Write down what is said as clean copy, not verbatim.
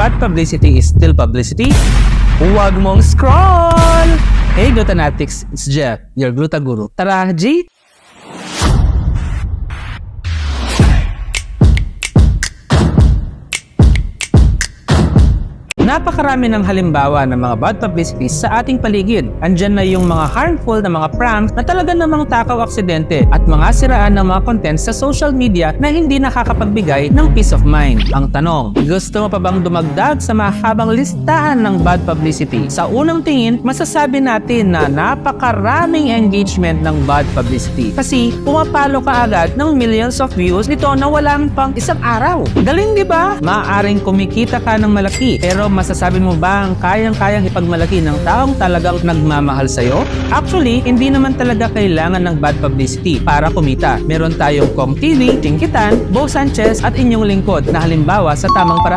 bad publicity is still publicity, huwag mong scroll! Hey Glutanatics, it's Jeff, your Gluta Guru. Tara, G! Napakarami ng halimbawa ng mga bad publicity sa ating paligid. Andyan na yung mga harmful na mga pranks na talaga namang takaw aksidente at mga siraan ng mga content sa social media na hindi nakakapagbigay ng peace of mind. Ang tanong, gusto mo pa bang dumagdag sa mahabang listahan ng bad publicity? Sa unang tingin, masasabi natin na napakaraming engagement ng bad publicity kasi pumapalo ka agad ng millions of views nito na walang pang isang araw. Galing, di ba? Maaaring kumikita ka ng malaki pero masasabi mo ba ang kayang-kayang ipagmalaki ng taong talagang nagmamahal sa'yo? Actually, hindi naman talaga kailangan ng bad publicity para kumita. Meron tayong Kong TV, Tingkitan, Bo Sanchez at inyong lingkod na halimbawa sa tamang paraan.